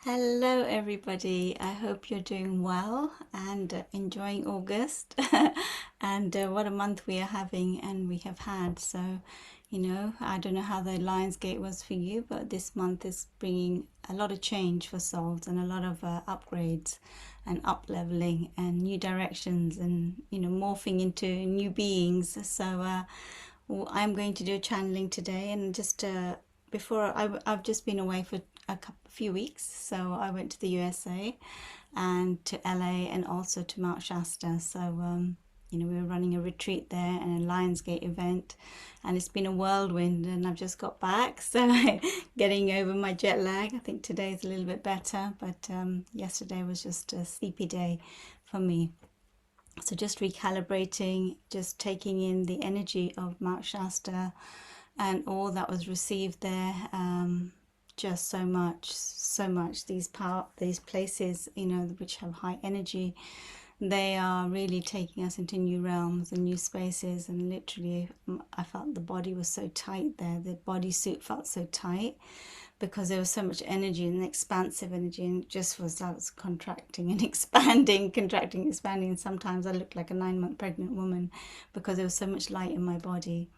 Hello, everybody. I hope you're doing well and enjoying August. And what a month we are having and we have had. So, I don't know how the Lionsgate was for you, but this month is bringing a lot of change for souls and a lot of upgrades and up leveling and new directions and, morphing into new beings. So, I'm going to do a channeling today and just I've just been away for few weeks. So I went to the USA and to LA and also to Mount Shasta. So, we were running a retreat there and a Lionsgate event, and it's been a whirlwind. And I've just got back, so getting over my jet lag. I think today's a little bit better, but yesterday was just a sleepy day for me. So just recalibrating, just taking in the energy of Mount Shasta and all that was received there. Just so much, so much. These places, which have high energy, they are really taking us into new realms and new spaces. And literally, I felt the body was so tight there. The bodysuit felt so tight because there was so much energy and expansive energy, and it just was, I was contracting and expanding, contracting, expanding. And sometimes I looked like a 9-month pregnant woman because there was so much light in my body.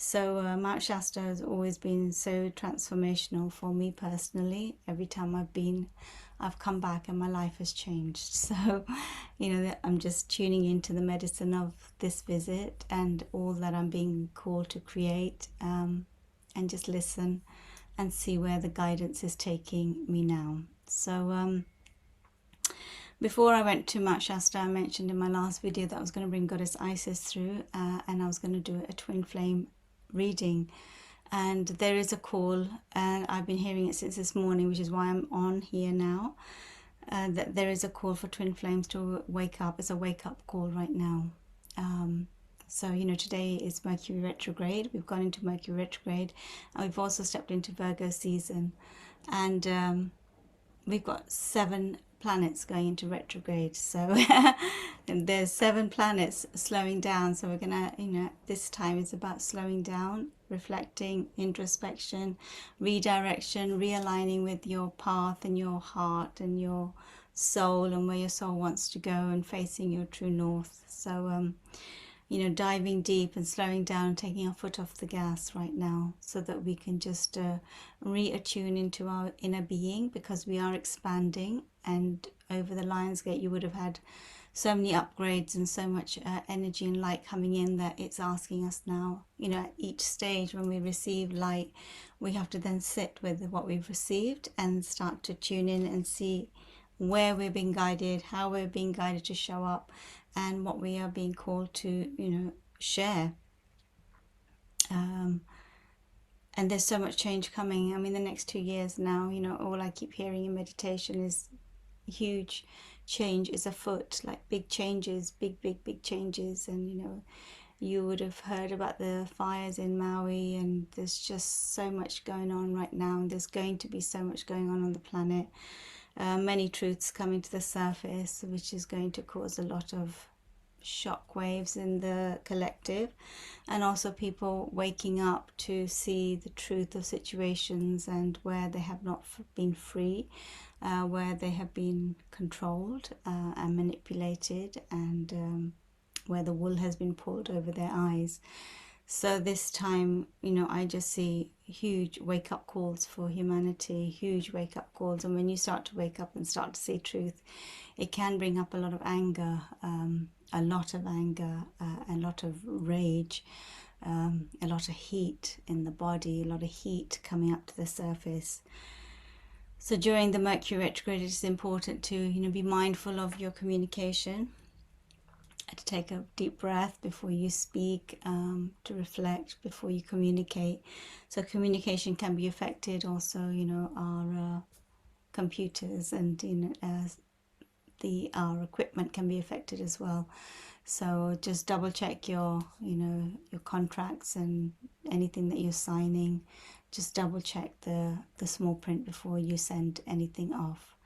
So Mount Shasta has always been so transformational for me personally. Every time I've come back and my life has changed. So, I'm just tuning into the medicine of this visit and all that I'm being called to create, and just listen and see where the guidance is taking me now. So, before I went to Mount Shasta, I mentioned in my last video that I was going to bring Goddess Isis through, and I was going to do a twin flame reading. And there is a call, and I've been hearing it since this morning, which is why I'm on here now, that there is a call for twin flames to wake up. It's a wake up call right now. So, today is Mercury retrograde. We've gone into Mercury retrograde, and we've also stepped into Virgo season. And we've got 7 planets going into retrograde. So and there's 7 planets slowing down. So we're gonna, this time is about slowing down, reflecting, introspection, redirection, realigning with your path and your heart and your soul and where your soul wants to go, and facing your true north. So diving deep and slowing down, taking our foot off the gas right now so that we can just reattune into our inner being, because we are expanding. And over the Lionsgate, you would have had so many upgrades and so much energy and light coming in that it's asking us now, at each stage when we receive light, we have to then sit with what we've received and start to tune in and see where we're being guided, how we're being guided to show up, and what we are being called to, share. And there's so much change coming. I mean, the next 2 years now, all I keep hearing in meditation is huge change is afoot, like big changes, big changes. And, you would have heard about the fires in Maui, and there's just so much going on right now. And there's going to be so much going on the planet. Many truths coming to the surface, which is going to cause a lot of shock waves in the collective, and also people waking up to see the truth of situations and where they have not been free, where they have been controlled and manipulated, and where the wool has been pulled over their eyes. So this time, I just see huge wake-up calls for humanity, huge wake-up calls. And when you start to wake up and start to see truth, it can bring up a lot of anger, a lot of rage, a lot of heat in the body, a lot of heat coming up to the surface. So during the Mercury retrograde, it's important to, be mindful of your communication, to take a deep breath before you speak, to reflect before you communicate. So communication can be affected also, our computers and our equipment can be affected as well. So just double check your contracts and anything that you're signing. Just double check the small print before you send anything off.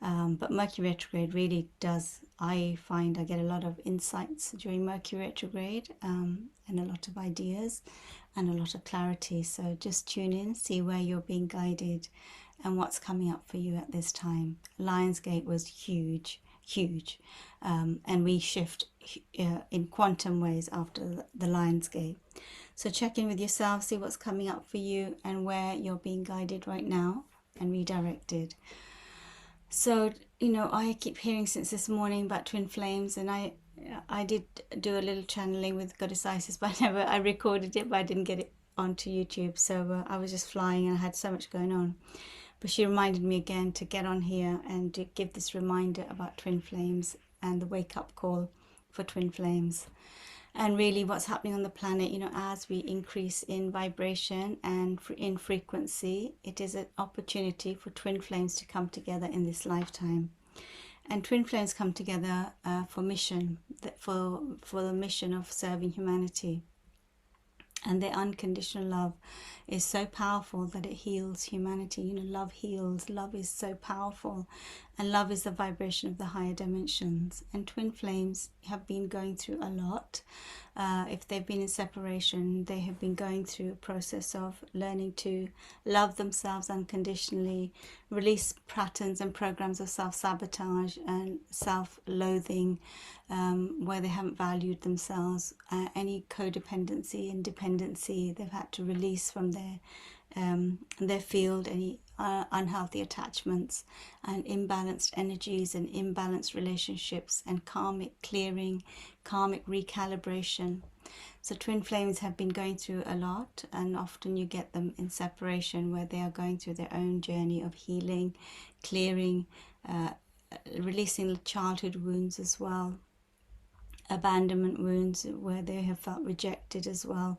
But Mercury retrograde really does, I find I get a lot of insights during Mercury retrograde, and a lot of ideas and a lot of clarity. So just tune in, see where you're being guided, and what's coming up for you at this time. Lionsgate was huge, huge, and we shift in quantum ways after the Lionsgate. So check in with yourself, see what's coming up for you and where you're being guided right now and redirected. So, you know, I keep hearing since this morning about twin flames, and I did do a little channeling with Goddess Isis, but I recorded it, but I didn't get it onto YouTube. So I was just flying and I had so much going on. But she reminded me again to get on here and to give this reminder about twin flames and the wake-up call for twin flames. And really what's happening on the planet, you know, as we increase in vibration and in frequency, it is an opportunity for twin flames to come together in this lifetime. And twin flames come together for mission, for the mission of serving humanity. And their unconditional love is so powerful that it heals humanity. You know, love heals. Love is so powerful. And love is the vibration of the higher dimensions. And twin flames have been going through a lot. If they've been in separation, they have been going through a process of learning to love themselves unconditionally, release patterns and programs of self-sabotage and self-loathing, where they haven't valued themselves. Any codependency and dependency they've had to release from their field, any unhealthy attachments and imbalanced energies and imbalanced relationships and karmic clearing, karmic recalibration. So twin flames have been going through a lot, and often you get them in separation where they are going through their own journey of healing, clearing, releasing childhood wounds as well, abandonment wounds where they have felt rejected as well.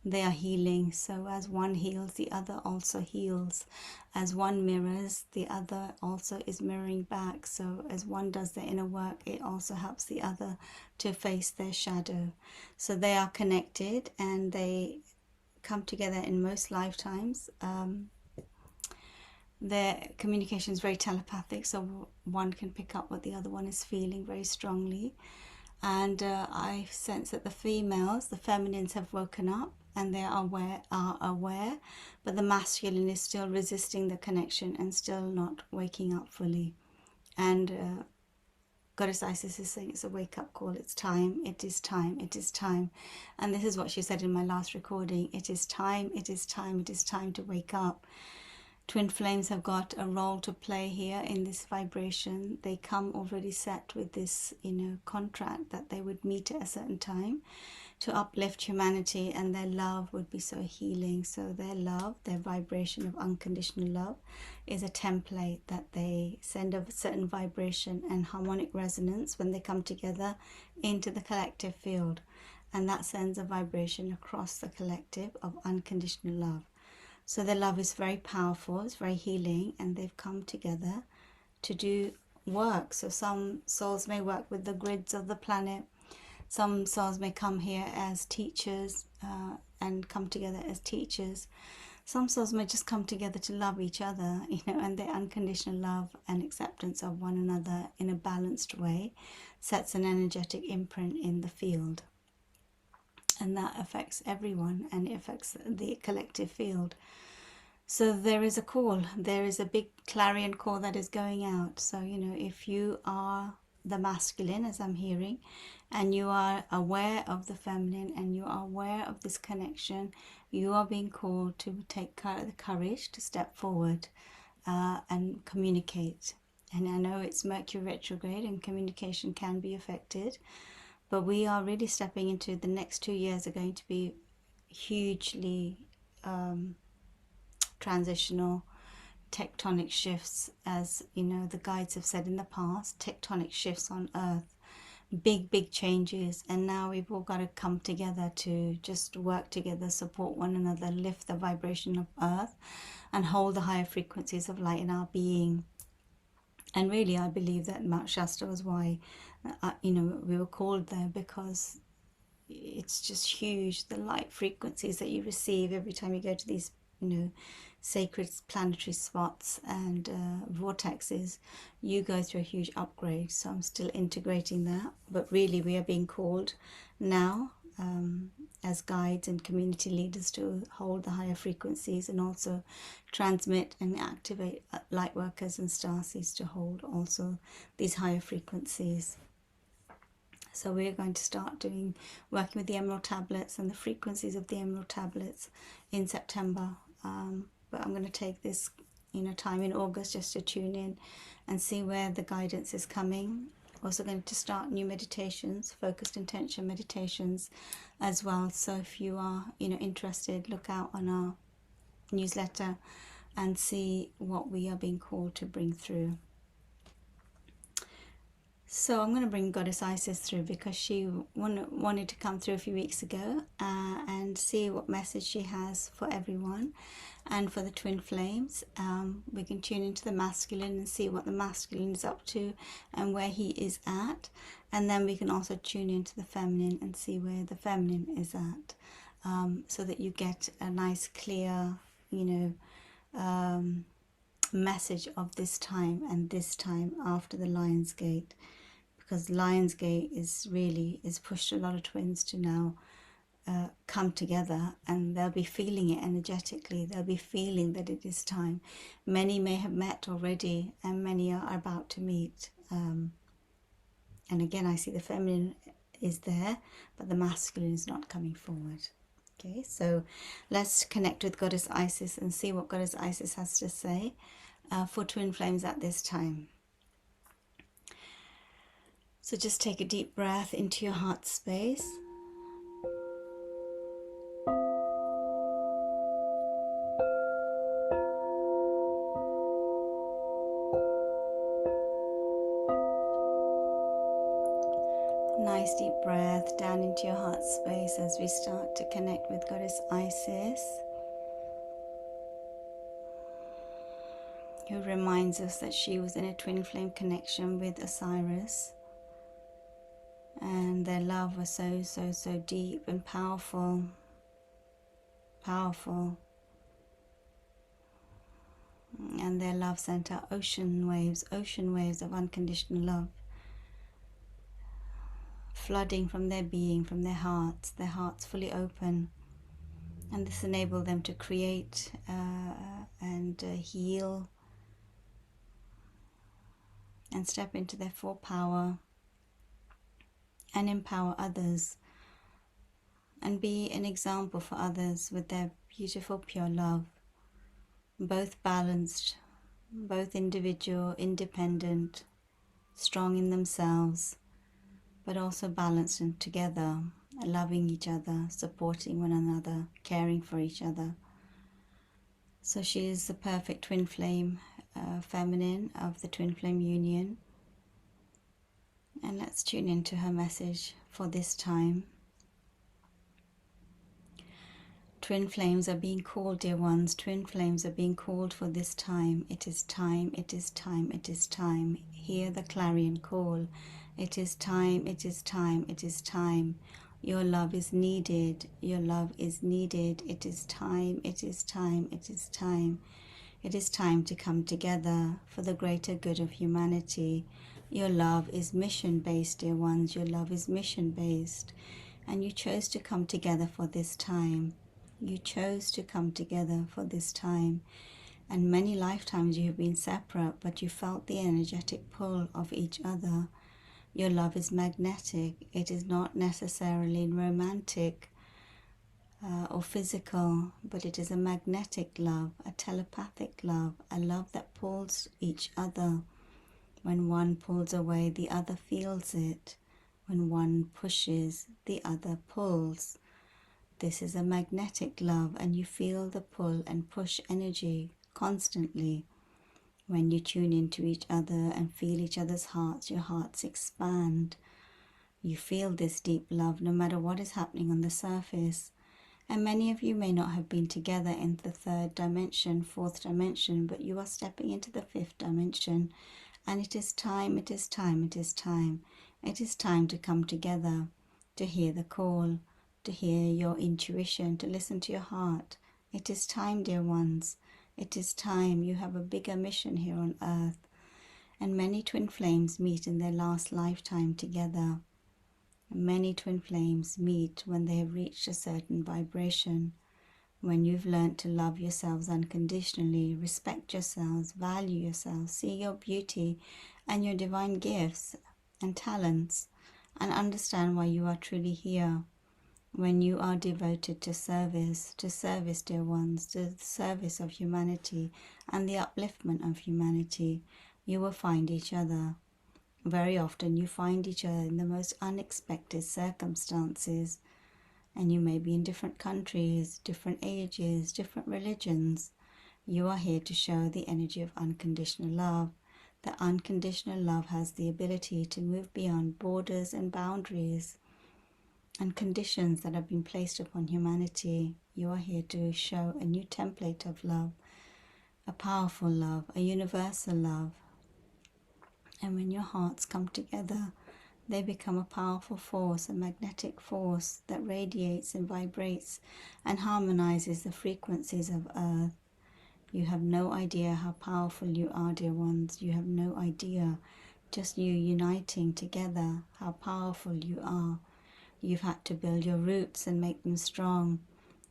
They are healing. So as one heals, the other also heals. As one mirrors, the other also is mirroring back. So as one does their inner work, it also helps the other to face their shadow. So they are connected and they come together in most lifetimes. Their communication is very telepathic, so one can pick up what the other one is feeling very strongly. And I sense that the females, the feminines, have woken up and they are aware, but the masculine is still resisting the connection and still not waking up fully. And Goddess Isis is saying it's a wake-up call. It's time. It is time. It is time. And this is what she said in my last recording. It is time. It is time. It is time to wake up. Twin flames have got a role to play here in this vibration. They come already set with this, you know, contract that they would meet at a certain time to uplift humanity, and their love would be so healing. So their love, their vibration of unconditional love, is a template that they send a certain vibration and harmonic resonance when they come together into the collective field, and that sends a vibration across the collective of unconditional love. So their love is very powerful, it's very healing, and they've come together to do work. So some souls may work with the grids of the planet. Some souls may come here as teachers and come together as teachers. Some souls may just come together to love each other, you know, and their unconditional love and acceptance of one another in a balanced way sets an energetic imprint in the field. And that affects everyone, and it affects the collective field. So there is a call, there is a big clarion call that is going out. So, you know, if you are the masculine, as I'm hearing, and you are aware of the feminine and you are aware of this connection, you are being called to take the courage to step forward and communicate. And I know it's Mercury retrograde and communication can be affected, but we are really stepping into the next 2 years are going to be hugely transitional, tectonic shifts, as you know the guides have said in the past, tectonic shifts on Earth, big changes, and now we've all got to come together to just work together, support one another, lift the vibration of Earth and hold the higher frequencies of light in our being. And really I believe that Mount Shasta was why you know, we were called there, because it's just huge, the light frequencies that you receive every time you go to these, you know, sacred planetary spots and vortexes. You go through a huge upgrade. So I'm still integrating that, but really we are being called now as guides and community leaders to hold the higher frequencies, and also transmit and activate light workers and starseeds to hold also these higher frequencies. So we're going to start working with the emerald tablets and the frequencies of the emerald tablets in September. But I'm going to take this time in August just to tune in and see where the guidance is coming. Also going to start new meditations, focused intention meditations as well. So if you are interested, look out on our newsletter and see what we are being called to bring through. So I'm going to bring Goddess Isis through because she wanted to come through a few weeks ago and see what message she has for everyone. And for the twin flames, we can tune into the masculine and see what the masculine is up to and where he is at. And then we can also tune into the feminine and see where the feminine is at, so that you get a nice clear, message of this time and this time after the Lionsgate. Because Lionsgate is pushed a lot of twins to now come together, and they'll be feeling it energetically. They'll be feeling that it is time. Many may have met already, and many are about to meet. And again, I see the feminine is there, but the masculine is not coming forward. Okay, so let's connect with Goddess Isis and see what Goddess Isis has to say for twin flames at this time. So just take a deep breath into your heart space. Nice deep breath down into your heart space as we start to connect with Goddess Isis, who reminds us that she was in a twin flame connection with Osiris. And their love was so deep and powerful. And their love sent out ocean waves of unconditional love, flooding from their being, from their hearts fully open. And this enabled them to create and heal and step into their full power and empower others and be an example for others with their beautiful pure love, both balanced, both individual, independent, strong in themselves, but also balanced and together, loving each other, supporting one another, caring for each other. So she is the perfect twin flame feminine of the twin flame union. And let's tune into her message for this time. Twin flames are being called, dear ones. Twin flames are being called for this time. It is time, it is time, it is time. Hear the clarion call. It is time, it is time, it is time. Your love is needed. Your love is needed. It is time, it is time, it is time. It is time to come together for the greater good of humanity. Your love is mission-based, dear ones. Your love is mission-based. And you chose to come together for this time. You chose to come together for this time. And many lifetimes you have been separate, but you felt the energetic pull of each other. Your love is magnetic. It is not necessarily romantic or physical, but it is a magnetic love, a telepathic love, a love that pulls each other. When one pulls away, the other feels it. When one pushes, the other pulls. This is a magnetic love, and you feel the pull and push energy constantly. When you tune into each other and feel each other's hearts, your hearts expand. You feel this deep love no matter what is happening on the surface. And many of you may not have been together in the third dimension, fourth dimension, but you are stepping into the fifth dimension. And it is time, it is time, it is time. It is time to come together, to hear the call, to hear your intuition, to listen to your heart. It is time, dear ones. It is time. You have a bigger mission here on earth. And many twin flames meet in their last lifetime together. Many twin flames meet when they have reached a certain vibration. When you've learned to love yourselves unconditionally, respect yourselves, value yourselves, see your beauty and your divine gifts and talents, and understand why you are truly here. When you are devoted to service, dear ones, to the service of humanity and the upliftment of humanity, you will find each other. Very often you find each other in the most unexpected circumstances, and you may be in different countries, different ages, different religions. You are here to show the energy of unconditional love. That unconditional love has the ability to move beyond borders and boundaries and conditions that have been placed upon humanity. You are here to show a new template of love, a powerful love, a universal love. And when your hearts come together, they become a powerful force, a magnetic force that radiates and vibrates and harmonizes the frequencies of Earth. You have no idea how powerful you are, dear ones. You have no idea. Just you uniting together, how powerful you are. You've had to build your roots and make them strong.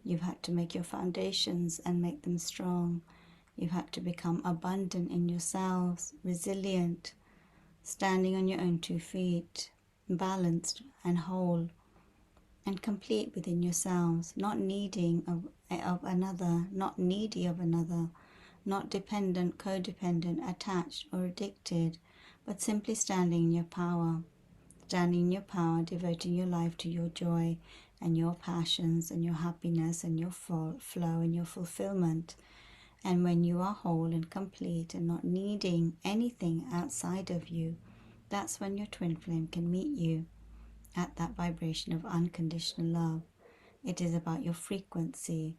You've had to make your foundations and make them strong. You've had to become abundant in yourselves, resilient, standing on your own 2 feet, balanced and whole and complete within yourselves, not needing of another, not needy of another, not dependent, codependent, attached or addicted, but simply standing in your power. Standing in your power, devoting your life to your joy and your passions and your happiness and your flow and your fulfillment. And when you are whole and complete and not needing anything outside of you, that's when your twin flame can meet you at that vibration of unconditional love. It is about your frequency.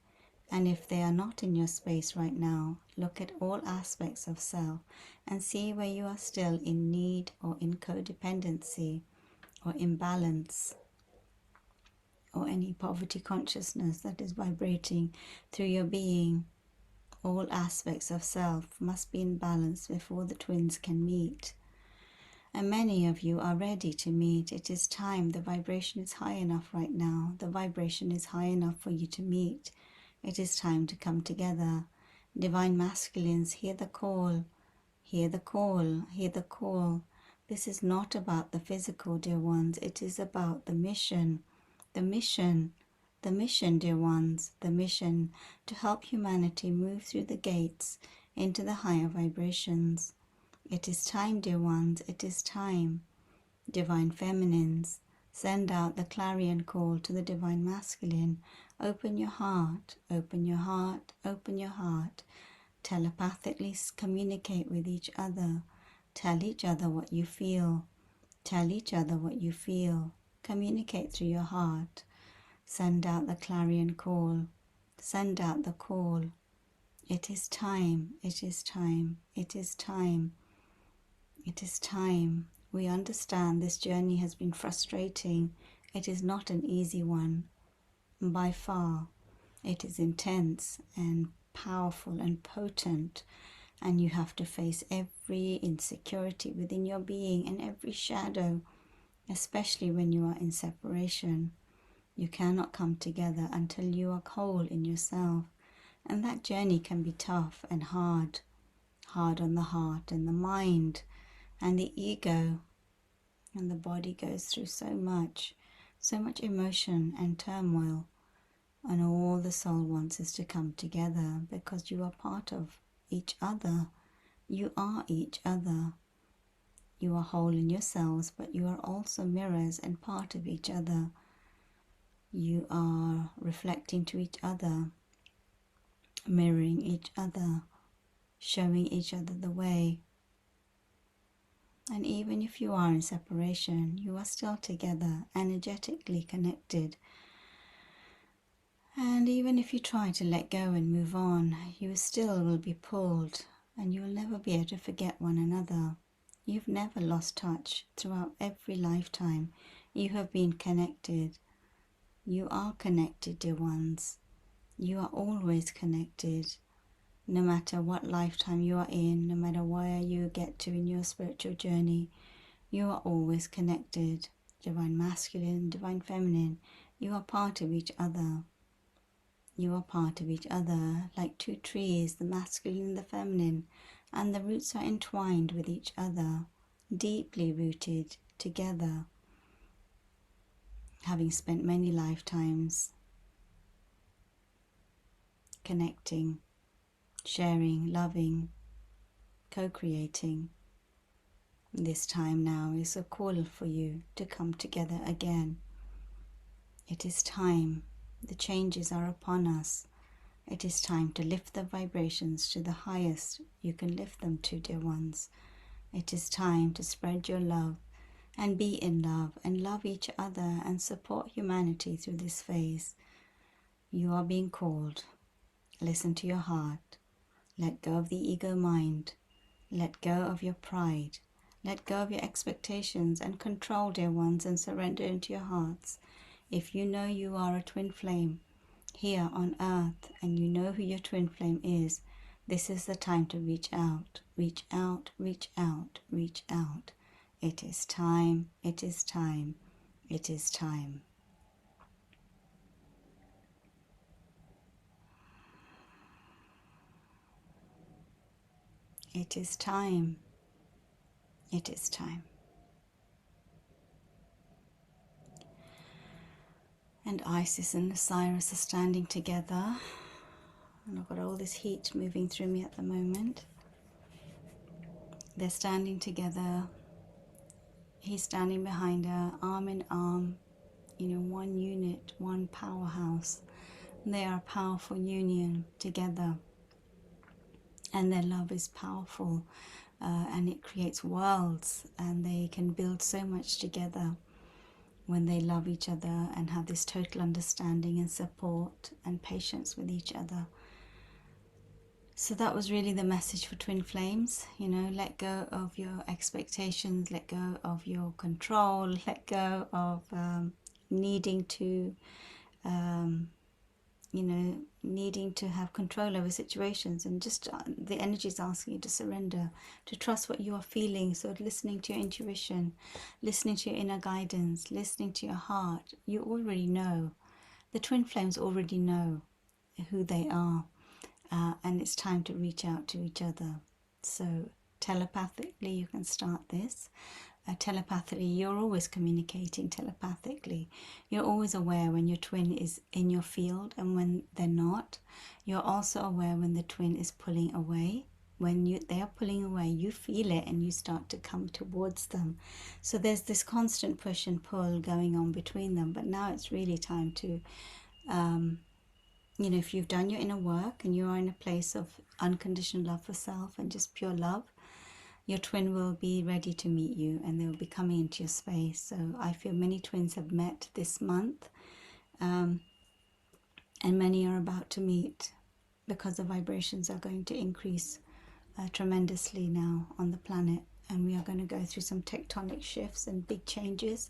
And if they are not in your space right now, look at all aspects of self and see where you are still in need or in codependency or imbalance, or any poverty consciousness that is vibrating through your being. All aspects of self must be in balance before the twins can meet. And many of you are ready to meet. It is time. The vibration is high enough right now. The vibration is high enough for you to meet. It is time to come together. Divine masculines, hear the call. Hear the call. Hear the call. This is not about the physical, dear ones. It is about the mission. The mission. The mission, dear ones. The mission to help humanity move through the gates into the higher vibrations. It is time, dear ones. It is time. Divine feminines, send out the clarion call to the divine masculine. Open your heart. Open your heart. Open your heart. Telepathically communicate with each other. Tell each other what you feel. Tell each other what you feel. Communicate through your heart. Send out the clarion call. Send out the call. It is time. It is time. It is time. It is time. We understand this journey has been frustrating. It is not an easy one. By far. It is intense and powerful and potent. And you have to face every insecurity within your being and every shadow, especially when you are in separation. You cannot come together until you are whole in yourself. And that journey can be tough and hard. Hard on the heart and the mind and the ego. And the body goes through so much emotion and turmoil. And all the soul wants is to come together because you are part of each other. You are each other. You are whole in yourselves, but you are also mirrors and part of each other. You are reflecting to each other, mirroring each other, showing each other the way. And even if you are in separation, you are still together, energetically connected. And even if you try to let go and move on, you still will be pulled, and you will never be able to forget one another. You've never lost touch. Throughout every lifetime, you have been connected. You are connected, dear ones. You are always connected. No matter what lifetime you are in, no matter where you get to in your spiritual journey, you are always connected. divine masculine, divine feminine. You are part of each other. You are part of each other, like two trees, the masculine and the feminine, and the roots are entwined with each other, deeply rooted together, having spent many lifetimes connecting, sharing, loving, co-creating. This time now is a call for you to come together again. It is time. The changes are upon us. It is time to lift the vibrations to the highest you can lift them to, dear ones. It is time to spread your love and be in love and love each other and support humanity through this phase. You are being called. Listen to your heart. Let go of the ego mind. Let go of your pride. Let go of your expectations and control, dear ones, and surrender into your hearts. If you know you are a twin flame here on earth and you know who your twin flame is, this is the time to reach out. Reach out, reach out, reach out. It is time, it is time, it is time. It is time. It is time. And Isis and Osiris are standing together. And I've got all this heat moving through me at the moment. They're standing together. He's standing behind her, arm in arm. You know, one unit, one powerhouse. They are a powerful union together. And their love is powerful. And it creates worlds. And they can build so much together when they love each other and have this total understanding and support and patience with each other. So that was really the message for Twin Flames. You know, let go of your expectations, let go of your control, let go of needing to needing to have control over situations, and just the energy is asking you to surrender, to trust what you are feeling. So listening to your intuition, listening to your inner guidance, listening to your heart. You already know. The twin flames already know who they are, and it's time to reach out to each other. So telepathically you can start this. Telepathically, you're always communicating telepathically. You're always aware when your twin is in your field and when they're not. You're also aware when the twin is pulling away. When they are pulling away, you feel it and you start to come towards them. So there's this constant push and pull going on between them. But now it's really time to, if you've done your inner work and you are in a place of unconditional love for self and just pure love, your twin will be ready to meet you and they will be coming into your space. So I feel many twins have met this month, and many are about to meet, because the vibrations are going to increase tremendously now on the planet, and we are going to go through some tectonic shifts and big changes.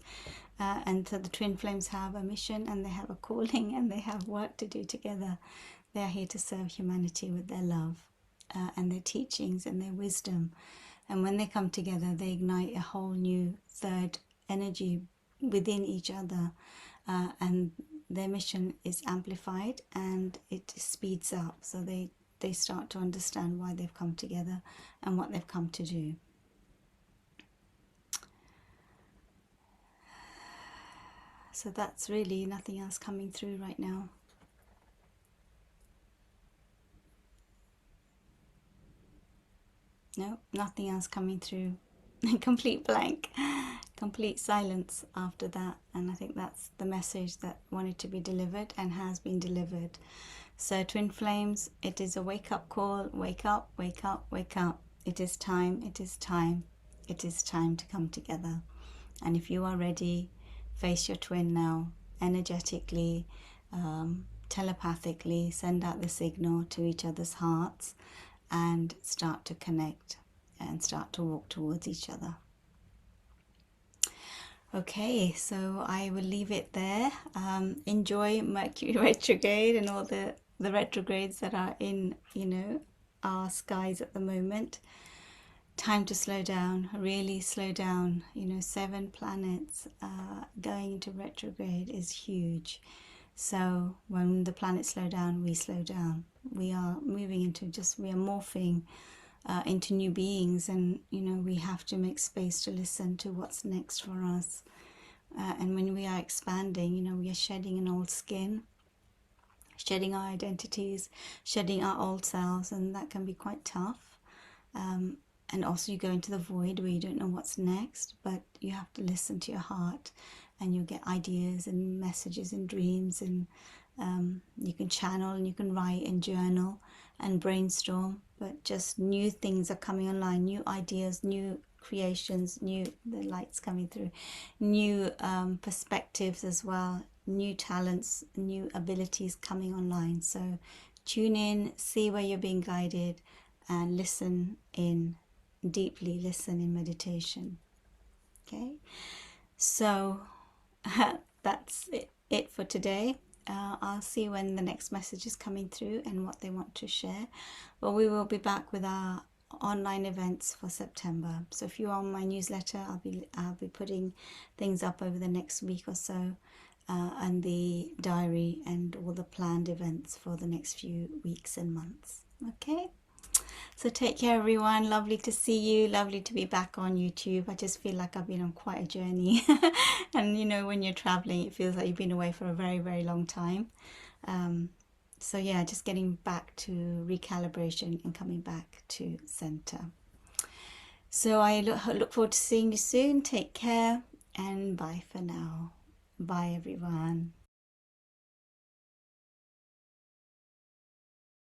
And so the twin flames have a mission and they have a calling and they have work to do together. They are here to serve humanity with their love and their teachings and their wisdom. And when they come together, they ignite a whole new third energy within each other. And their mission is amplified and it speeds up. So they start to understand why they've come together and what they've come to do. So that's really nothing else coming through right now. No, nothing else coming through. Complete blank, complete silence after that. And I think that's the message that wanted to be delivered and has been delivered. So twin flames, it is a wake-up call. Wake up, wake up, wake up. It is time, it is time, it is time to come together. And if you are ready, face your twin now, energetically, telepathically, send out the signal to each other's hearts and start to connect and start to walk towards each other. Okay, so I will leave it there. Enjoy Mercury retrograde and all the retrogrades that are in, our skies at the moment. time to slow down, really slow down. You know, 7 planets going into retrograde is huge. So when the planets slow down, we slow down. We are moving into we are morphing into new beings, and you know, we have to make space to listen to what's next for us. And when we are expanding, you know, we are shedding an old skin, shedding our identities, shedding our old selves, and that can be quite tough. And also you go into the void where you don't know what's next, but you have to listen to your heart, and you'll get ideas and messages and dreams, and you can channel and you can write and journal and brainstorm, but just new things are coming online, new ideas, new creations, the light's coming through, new perspectives as well, new talents, new abilities coming online. So tune in, see where you're being guided, and listen in deeply, listen in meditation. Okay, so that's it for today. I'll see when the next message is coming through and what they want to share, but we will be back with our online events for September. So if you're on my newsletter, I'll be putting things up over the next week or so, and the diary and all the planned events for the next few weeks and months. Okay, so take care, everyone. Lovely to see you. Lovely to be back on YouTube. I just feel like I've been on quite a journey. And you know, when you're traveling, it feels like you've been away for a very, very long time. So yeah, just getting back to recalibration and coming back to center. So I look forward to seeing you soon. Take care, and bye for now. Bye, everyone.